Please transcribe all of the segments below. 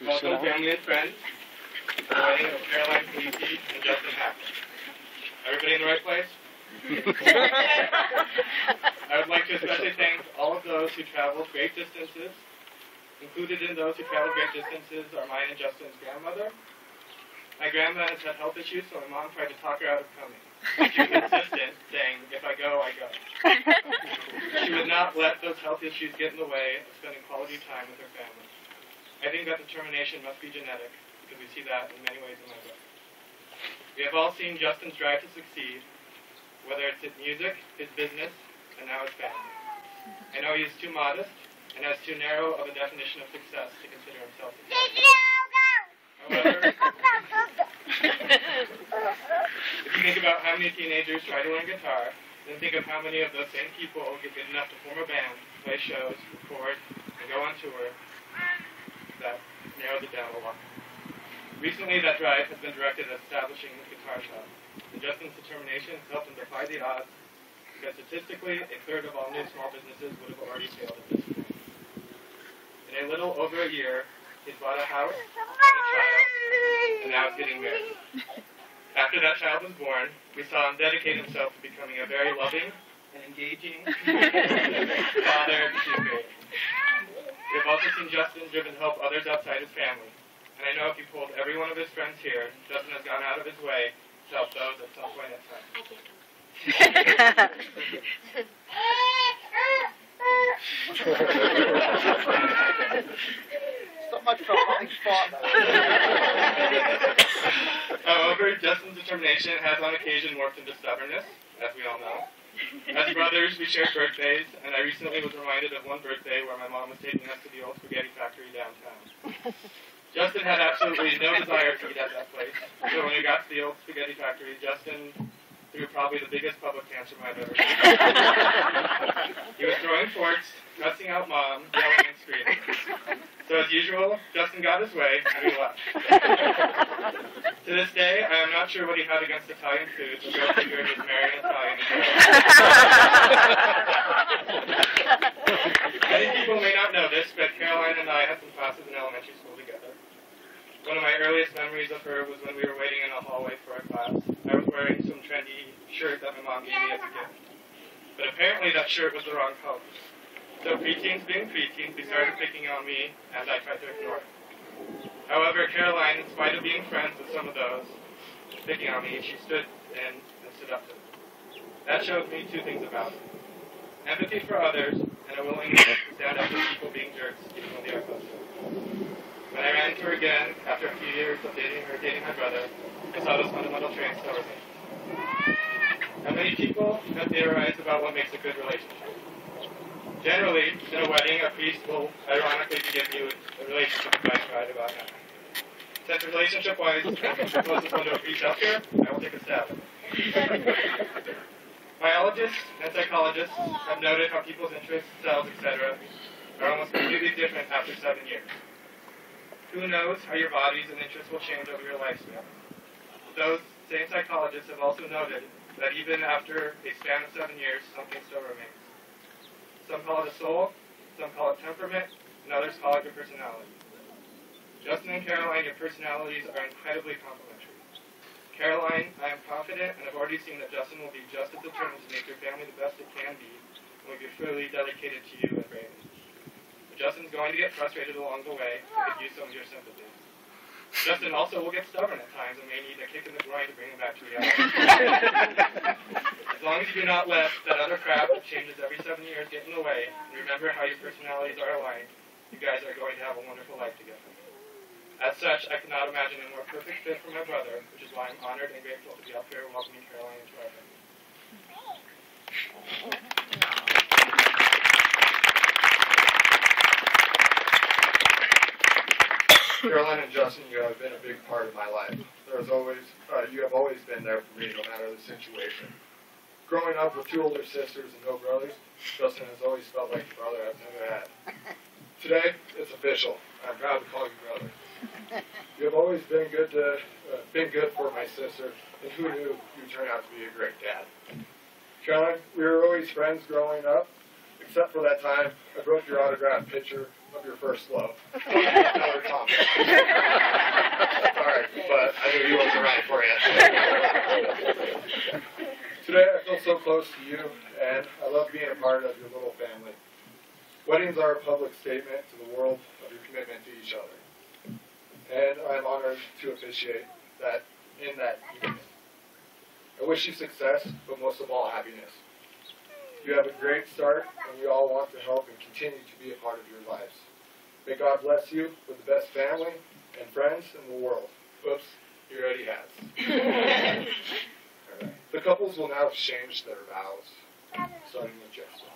Welcome, family and friends, to the wedding of Caroline Felici and Justin Hackl. Everybody in the right place? I would like to especially thank all of those who traveled great distances. Included in those who traveled great distances are mine and Justin's grandmother. My grandma has had health issues, so my mom tried to talk her out of coming. She was insistent, saying, if I go, I go. She would not let those health issues get in the way of spending quality time with her family. I think that determination must be genetic, because we see that in many ways in my book. We have all seen Justin's drive to succeed, whether it's his music, his business, and now his family. I know he is too modest, and has too narrow of a definition of success to consider himself successful. However, if you think about how many teenagers try to learn guitar, then think of how many of those same people get good enough to form a band, play shows, record, and go on tour. That narrows it down a lot. Recently, that drive has been directed at establishing a guitar shop, and Justin's determination has helped him defy the odds, because statistically, a third of all new small businesses would have already failed at this point. In a little over a year, he's bought a house and a child, and now is getting married. After that child was born, we saw him dedicate himself to becoming a very loving and engaging father to great. We have also seen Justin driven to help others outside his family. And I know if you pulled every one of his friends here, Justin has gone out of his way to help those at some point in time. I can't come. So much for having fun. However, Justin's determination has on occasion morphed into stubbornness, as we all know. As brothers, we share birthdays, and I recently was reminded of one birthday where my mom was taking us to the old spaghetti factory downtown. Justin had absolutely no desire to eat at that place, so when we got to the old spaghetti factory, Justin threw probably the biggest public tantrum I've ever seen. He was throwing forks, cussing out Mom, yelling and screaming. So as usual, Justin got his way, and we left. To this day, I am not sure what he had against Italian food, but go figure he was marrying an Italian girl. Many people may not know this, but Caroline and I had some classes in elementary school together. One of my earliest memories of her was when we were waiting in a hallway for a class. I was wearing some trendy shirt that my mom gave me as a gift. But apparently that shirt was the wrong color. So preteens being preteens, they started picking on me, and I tried to ignore it. However, Caroline, in spite of being friends with some of those picking on me, she stood in and stood up to them. That showed me two things about it. Empathy for others, and a willingness to stand up to people being jerks, even when they are close to her. When I ran into her again, after a few years of dating my brother, I saw those fundamental traits still remain. Now, many people have theorized about what makes a good relationship. Generally, in a wedding, a priest will ironically give you a relationship advice guide about that. Since relationship-wise, I'm the closest one to a priest out here, I will take a stab at it. Biologists and psychologists have noted how people's interests, cells, etc. are almost completely different after 7 years. Who knows how your bodies and interests will change over your lifespan? Those same psychologists have also noted that even after a span of 7 years, something still remains. Some call it a soul, some call it temperament, and others call it your personality. Justin and Caroline, your personalities are incredibly complementary. Caroline, I am confident and have already seen that Justin will be just as determined to make your family the best it can be and will be fully dedicated to you and Brandon. But Justin's going to get frustrated along the way and could use some of your sympathy. Justin also will get stubborn at times and may need a kick in the groin to bring him back to reality. As long as you do not let that other crap that changes every 7 years get in the way, and remember how your personalities are aligned, you guys are going to have a wonderful life together. As such, I cannot imagine a more perfect fit for my brother, which is why I'm honored and grateful to be up here welcoming Caroline into our family. Caroline and Justin, you have been a big part of my life. You have always been there for me, no matter the situation. Growing up with two older sisters and no brothers, Justin has always felt like the brother I've never had. Today, it's official. I'm proud to call you brother. You have always been good for my sister, and who knew you turned out to be a great dad. Caroline, we were always friends growing up, except for that time I broke your autographed picture of your first love. Another comment. Sorry, but I knew he wasn't right for you. Today I feel so close to you, and I love being a part of your little family. Weddings are a public statement to the world of your commitment to each other. And I'm honored to officiate that in that union. I wish you success, but most of all, happiness. You have a great start, and we all want to help and continue to be a part of your lives. May God bless you with the best family and friends in the world. Oops, he already has. All right. The couples will now exchange their vows, starting with Justin.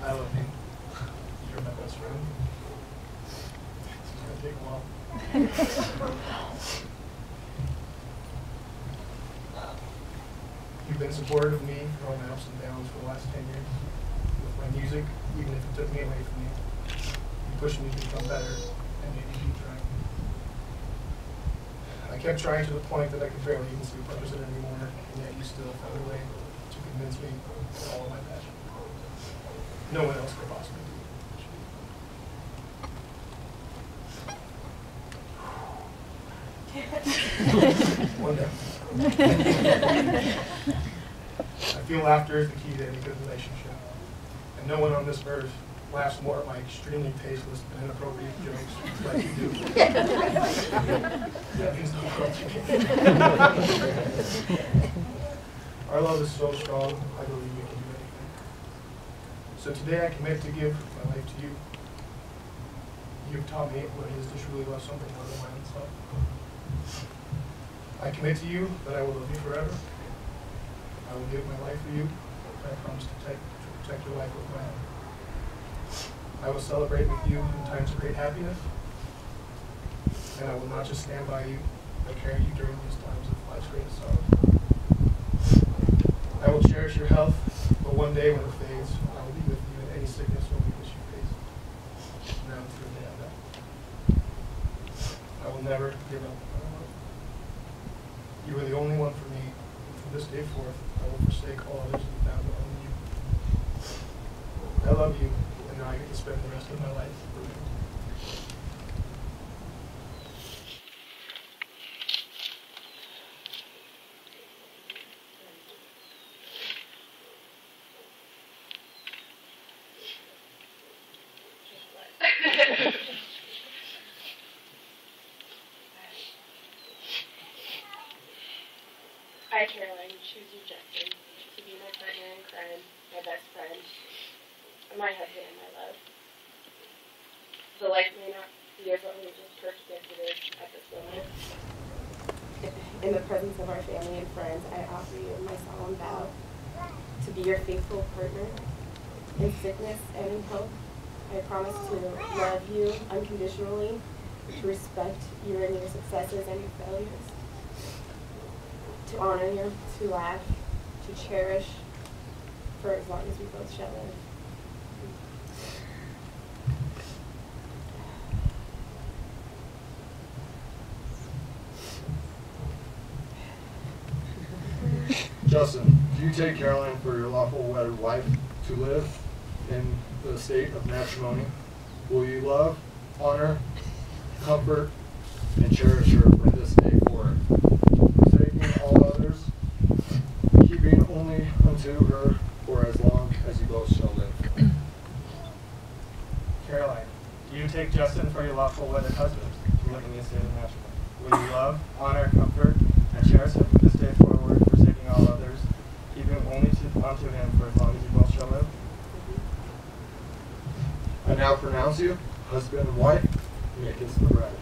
I love you. You're my best friend. It's gonna take a while. You've been supportive of me through all my ups and downs for the last 10 years. With my music, even if it took me away from you. You pushed me to become better and made me keep trying. I kept trying to the point that I could barely even see purpose in it anymore, and yet you still found a way to convince me of all of my passion. No one else could possibly do it. One day. I feel laughter is the key to any good relationship, and no one on this earth laughs more at my extremely tasteless and inappropriate jokes like you do. That means the world to me. Our love is so strong, I believe we can do anything. So today I commit to give my life to you. You've taught me what it is to truly love something more than my own self. I commit to you that I will love you forever. I will give my life for you. I promise to protect your life with my own. I will celebrate with you in times of great happiness. And I will not just stand by you, but carry you during these times of life's greatest sorrow. I will cherish your health, but one day when it fades, I will be with you in any sickness or weakness you face. Now until the day I die. I will never give up on my love. You are the only one for me, and from this day forth, I will forsake all others and found only you. I love you, and now I get to spend the rest of my life with you. I, Caroline, choose you, Justin, to be my partner in crime, my best friend, and my husband and my love. The life may not be as only just perfect as it is at this moment. In the presence of our family and friends, I offer you my solemn vow to be your faithful partner in sickness and in health. I promise to love you unconditionally, to respect you in your successes and your failures, to honor you, to laugh, to cherish for as long as we both shall live. Justin, do you take Caroline for your lawful wedded wife to live in the state of matrimony? Will you love, honor, comfort, and cherish her from this day forward, forsaking all others, keeping only unto her for as long as you both shall live? Caroline, do you take Justin for your lawful wedded husband to live in the estate of matrimony? Will you love, honor, comfort, and cherish him from this day forward, forsaking all others, keeping only unto him for as long as you both shall live? I now pronounce you husband and wife. You may kiss the bride.